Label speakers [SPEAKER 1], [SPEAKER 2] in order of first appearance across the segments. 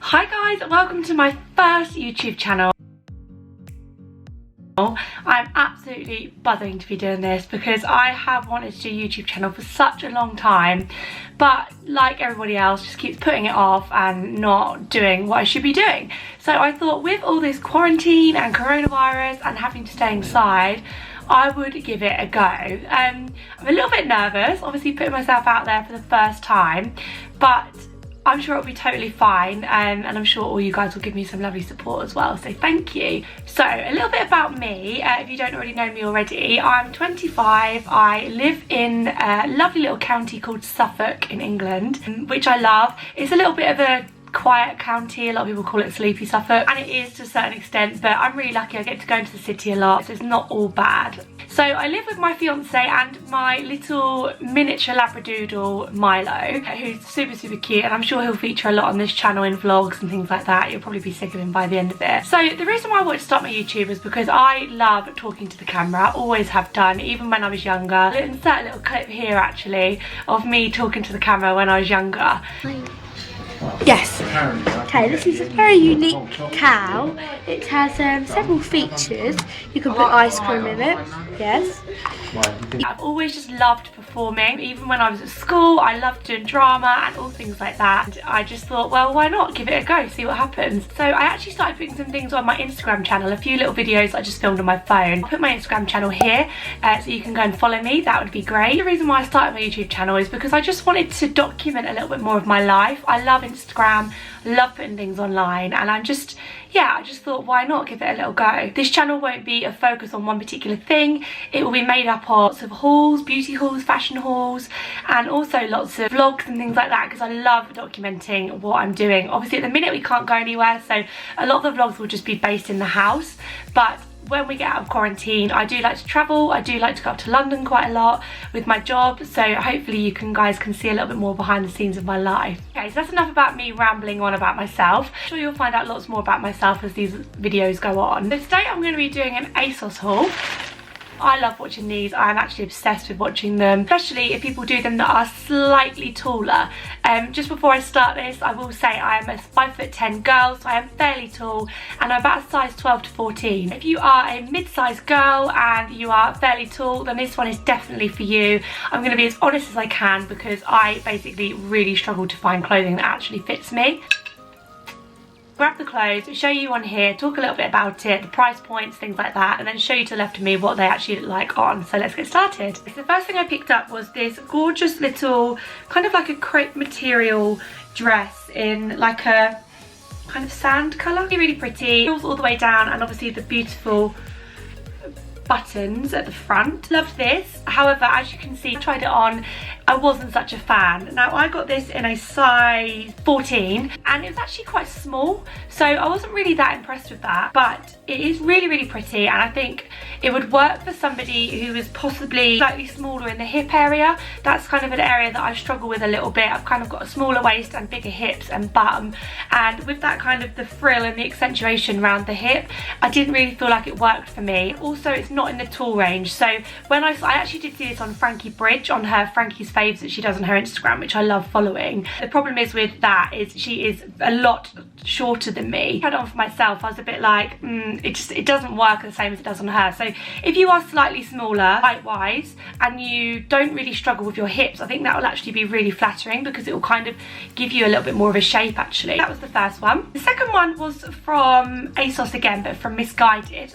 [SPEAKER 1] Hi guys, welcome to my first YouTube channel. I'm absolutely buzzing to be doing this because I have wanted to do a YouTube channel for such a long time, but like everybody else just keeps putting it off and not doing what I should be doing. So I thought with all this quarantine and coronavirus and having to stay inside, I would give it a go. I'm a little bit nervous, obviously putting myself out there for the first time, but I'm sure it'll be totally fine, and I'm sure all you guys will give me some lovely support as well, so thank you. So a little bit about me, if you don't already know me already. I'm 25, I live in a lovely little county called Suffolk in England, which I love. It's a little bit of a quiet county, a lot of people call it sleepy Suffolk, and it is to a certain extent, but I'm really lucky. I get to go into the city a lot, so it's not all bad. So I live with my fiance and my little miniature labradoodle Milo, who's super cute, and I'm sure he'll feature a lot on this channel in vlogs and things like that. You'll probably be sick of him by the end of it. So the reason why I wanted to start my YouTube is because I love talking to the camera, always have done, even when I was younger. I'll insert a little clip here actually of me talking to the camera when I was younger.
[SPEAKER 2] Yes. Okay, this is a very unique cow. It has several features. You can put ice cream in it. Yes.
[SPEAKER 1] I've always just loved performing. Even when I was at school, I loved doing drama and all things like that. And I just thought, well, why not give it a go, see what happens. So I actually started putting some things on my Instagram channel, a few little videos I just filmed on my phone. I'll put my Instagram channel here so you can go and follow me. That would be great. The reason why I started my YouTube channel is because I just wanted to document a little bit more of my life. I love Instagram, I love putting things online, and I just thought, why not give it a little go. This channel won't be a focus on one particular thing. It will be made up of lots of hauls, beauty hauls, fashion hauls, and also lots of vlogs and things like that, because I love documenting what I'm doing. Obviously at the minute we can't go anywhere, so a lot of the vlogs will just be based in the house, but when we get out of quarantine, I do like to travel. I do like to go up to London quite a lot with my job, so hopefully you guys can see a little bit more behind the scenes of my life. Okay, so that's enough about me rambling on about myself. I'm sure you'll find out lots more about myself as these videos go on. So today I'm going to be doing an Asos haul. I love watching these. I'm actually obsessed with watching them, especially if people do them that are slightly taller. Just before I start this, I will say I am a 5'10" girl, so I am fairly tall, and I'm about a size 12 to 14. If you are a mid-sized girl and you are fairly tall, then this one is definitely for you. I'm going to be as honest as I can because I basically really struggle to find clothing that actually fits me. Grab the clothes, show you on here, talk a little bit about it, the price points, things like that, and then show you to the left of me what they actually look like on. So let's get started. So the first thing I picked up was this gorgeous little, kind of like a crepe material dress in like a kind of sand colour. Really, really pretty. It all the way down, and obviously the beautiful buttons at the front. Loved this. However, as you can see, I tried it on, I wasn't such a fan. Now I got this in a size 14 and it was actually quite small, so I wasn't really that impressed with that, but it is really pretty, and I think it would work for somebody who is possibly slightly smaller in the hip area. That's kind of an area that I struggle with a little bit. I've kind of got a smaller waist and bigger hips and bum, and with that kind of the frill and the accentuation around the hip, I didn't really feel like it worked for me. Also, it's not in the tall range, so when I actually did see this on Frankie Bridge, on her Frankie's Faves that she does on her Instagram, which I love following. The problem is with that is she is a lot shorter than me. I tried it on for myself, I was a bit like, it doesn't work the same as it does on her. So if you are slightly smaller height wise and you don't really struggle with your hips, I think that will actually be really flattering because it will kind of give you a little bit more of a shape actually. That was the first one. The second one was from Asos again, but from Misguided.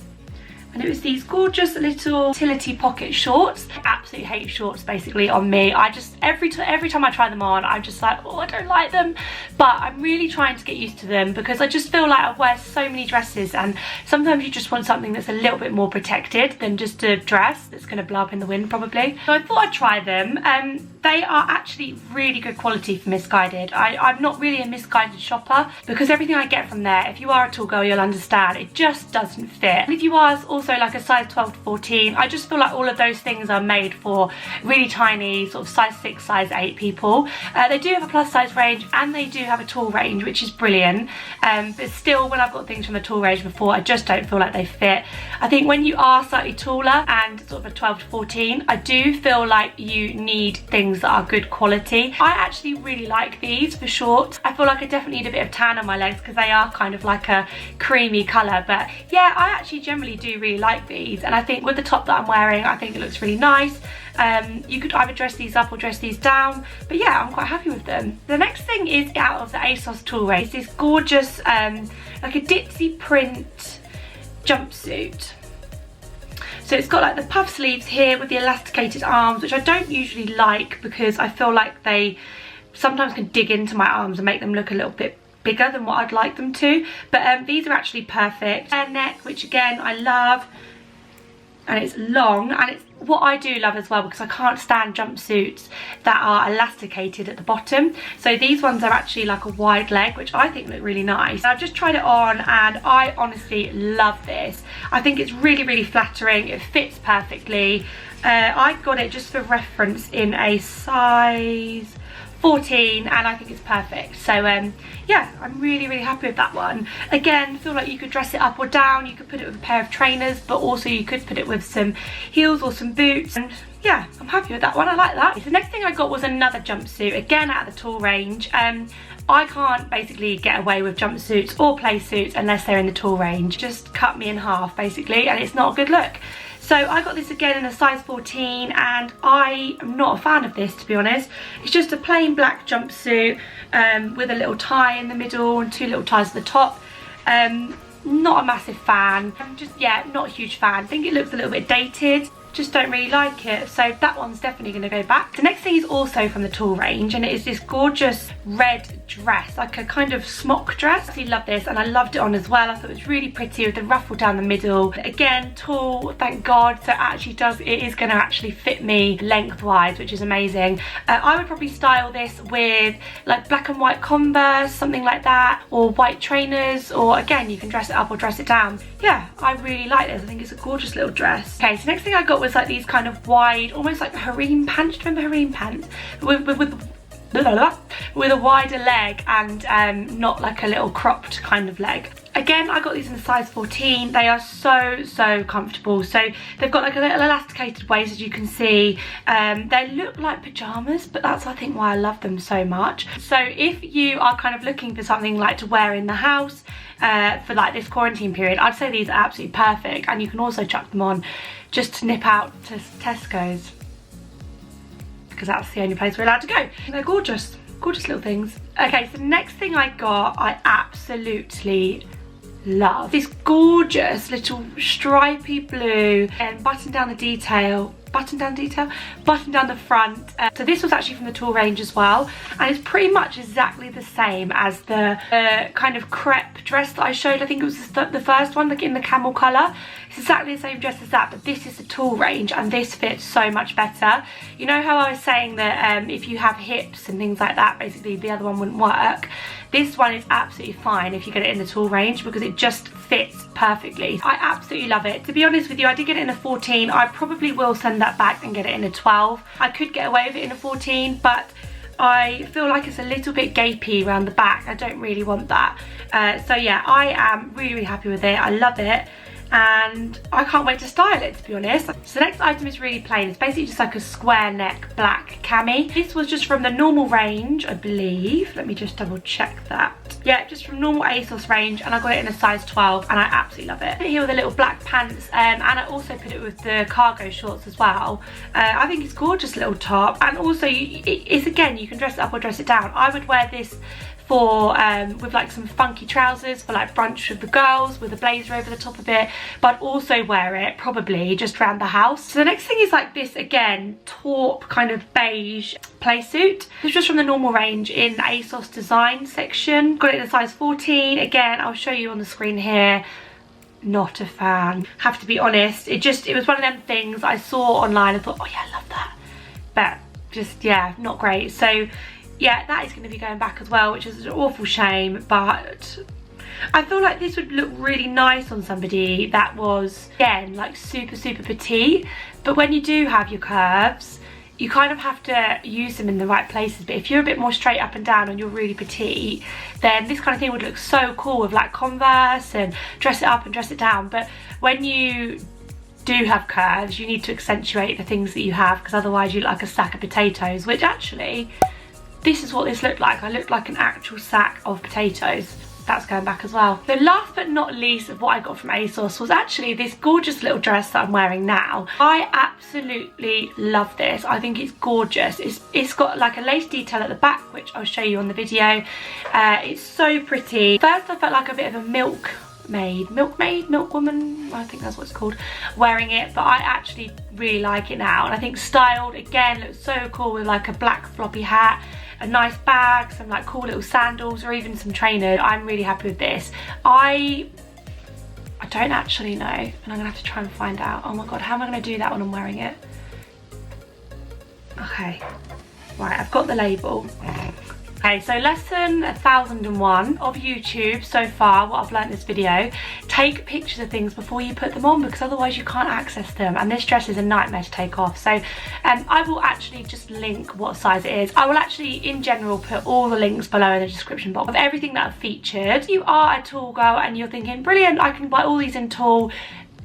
[SPEAKER 1] And it was these gorgeous little utility pocket shorts. I absolutely hate shorts basically on me. I just, every time I try them on, I'm just like, oh, I don't like them. But I'm really trying to get used to them because I just feel like I wear so many dresses, and sometimes you just want something that's a little bit more protected than just a dress that's going to blow up in the wind probably. So I thought I'd try them. They are actually really good quality for Misguided. I'm not really a Misguided shopper because everything I get from there, if you are a tall girl, you'll understand, it just doesn't fit. And if you are also like a size 12 to 14. I just feel like all of those things are made for really tiny sort of size 6, size 8 people. They do have a plus size range and they do have a tall range, which is brilliant. But still, when I've got things from the tall range before, I just don't feel like they fit. I think when you are slightly taller and sort of a 12 to 14, I do feel like you need things that are good quality. I actually really like these for short. I feel like I definitely need a bit of tan on my legs because they are kind of like a creamy colour. But yeah, I actually generally do really like these, and I think with the top that I'm wearing, I think it looks really nice. You could either dress these up or dress these down, but yeah, I'm quite happy with them. The next thing is out of the Asos tall range, this gorgeous like a ditzy print jumpsuit. So it's got like the puff sleeves here with the elasticated arms, which I don't usually like because I feel like they sometimes can dig into my arms and make them look a little bit bigger than what I'd like them to. But these are actually perfect. Hair neck, which again I love, and it's long, and it's what I do love as well because I can't stand jumpsuits that are elasticated at the bottom. So these ones are actually like a wide leg, which I think look really nice. I've just tried it on and I honestly love this. I think it's really, really flattering. It fits perfectly. I got it just for reference in a size 14 and I think it's perfect. So yeah, I'm really, really happy with that one. Again, feel like you could dress it up or down. You could put it with a pair of trainers, but also you could put it with some heels or some boots. And yeah, I'm happy with that one. I like that. The next thing I got was another jumpsuit, again out of the tall range. I can't basically get away with jumpsuits or play suits unless they're in the tall range. Just cut me in half basically, and it's not a good look. So I got this again in a size 14 and I am not a fan of this, to be honest. It's just a plain black jumpsuit with a little tie in the middle and 2 little ties at the top. Not a massive fan. I'm just, yeah, not a huge fan. I think it looks a little bit dated. Just don't really like it, so that one's definitely going to go back. The next thing is also from the tall range, and it is this gorgeous red dress, like a kind of smock dress. I really love this, and I loved it on as well. I thought it was really pretty with the ruffle down the middle. Again, tall, thank God, so it is going to actually fit me lengthwise, which is amazing. I would probably style this with like black and white Converse, something like that, or white trainers, or again, you can dress it up or dress it down. Yeah, I really like this. I think it's a gorgeous little dress. Okay, so next thing I got was like these kind of wide, almost like harem pants. Do you remember harem pants? With a wider leg and not like a little cropped kind of leg. Again, I got these in a size 14. They are so comfortable. So they've got like a little elasticated waist, as you can see. They look like pajamas, but that's I think why I love them so much. So if you are kind of looking for something like to wear in the house for like this quarantine period, I'd say these are absolutely perfect, and you can also chuck them on just to nip out to Tesco's, because that's the only place we're allowed to go. They're gorgeous, gorgeous little things. Okay, so the next thing I got, I absolutely love. This gorgeous little stripy blue and button down the detail. Button down the front. So this was actually from the tall range as well, and it's pretty much exactly the same as the kind of crepe dress that I showed. I think it was the first one, like in the camel colour. It's exactly the same dress as that, but this is the tall range and this fits so much better. You know how I was saying that if you have hips and things like that, basically the other one wouldn't work. This one is absolutely fine if you get it in the tall range because it just fits perfectly. I absolutely love it. To be honest with you, I did get it in a 14. I probably will send that back and get it in a 12. I could get away with it in a 14, but I feel like it's a little bit gapey around the back. I don't really want that. So yeah, I am really, really happy with it. I love it. And I can't wait to style it, to be honest. So the next item is really plain. It's basically just like a square neck black cami. This was just from the normal range, I believe. Let me just double check that. Yeah, just from normal Asos range, and I got it in a size 12 and I absolutely love it. Put it here with the little black pants, and I also put it with the cargo shorts as well. I think it's gorgeous little top, and also it's again, you can dress it up or dress it down. I would wear this for with like some funky trousers for like brunch with the girls, with a blazer over the top of it, but also wear it probably just around the house. So the next thing is like this, again, taupe kind of beige play suit. This was from the normal range in the Asos design section. Got it in a size 14. Again, I'll show you on the screen here. Not a fan, have to be honest. It was one of them things I saw online and thought, oh yeah, I love that, but just, yeah, not great. So yeah, that is going to be going back as well, which is an awful shame, but I feel like this would look really nice on somebody that was, again, like super petite, but when you do have your curves, you kind of have to use them in the right places. But if you're a bit more straight up and down and you're really petite, then this kind of thing would look so cool with like Converse and dress it up and dress it down. But when you do have curves, you need to accentuate the things that you have, because otherwise you look like a sack of potatoes, which actually, this is what this looked like. I looked like an actual sack of potatoes. That's going back as well. The last but not least of what I got from Asos was actually this gorgeous little dress that I'm wearing now. I absolutely love this. I think it's gorgeous. It's got like a lace detail at the back, which I'll show you on the video. It's so pretty. First I felt like a bit of a milkwoman, I think that's what it's called, wearing it, but I actually really like it now. And I think styled, again, looks so cool with like a black floppy hat, a nice bag, some like cool little sandals, or even some trainers. I'm really happy with this. I don't actually know, and I'm gonna have to try and find out. Oh my god, how am I gonna do that when I'm wearing it? Okay, right, I've got the label. Okay, so lesson 1001 of YouTube so far, what I've learned in this video: take pictures of things before you put them on, because otherwise you can't access them, and this dress is a nightmare to take off. So I will actually just link what size it is. I will actually in general put all the links below in the description box of everything that I've featured. If you are a tall girl and you're thinking, brilliant, I can buy all these in tall,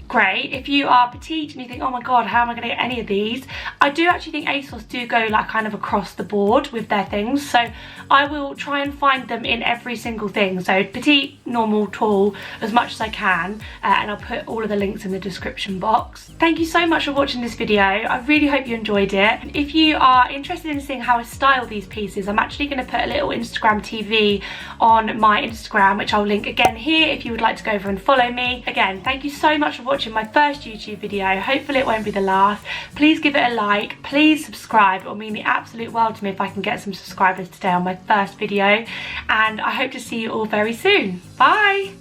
[SPEAKER 1] great. If you are petite and you think, oh my god, how am I going to get any of these, I do actually think Asos do go like kind of across the board with their things, so I will try and find them in every single thing. So petite, normal, tall, as much as I can, and I'll put all of the links in the description box. Thank you so much for watching this video. I really hope you enjoyed it. If you are interested in seeing how I style these pieces, I'm actually going to put a little Instagram TV on my Instagram, which I'll link again here if you would like to go over and follow me. Again, thank you so much for watching my first YouTube video. Hopefully it won't be the last. Please give it a like, please subscribe. It will mean the absolute world to me if I can get some subscribers today on my first video, and I hope to see you all very soon. Bye.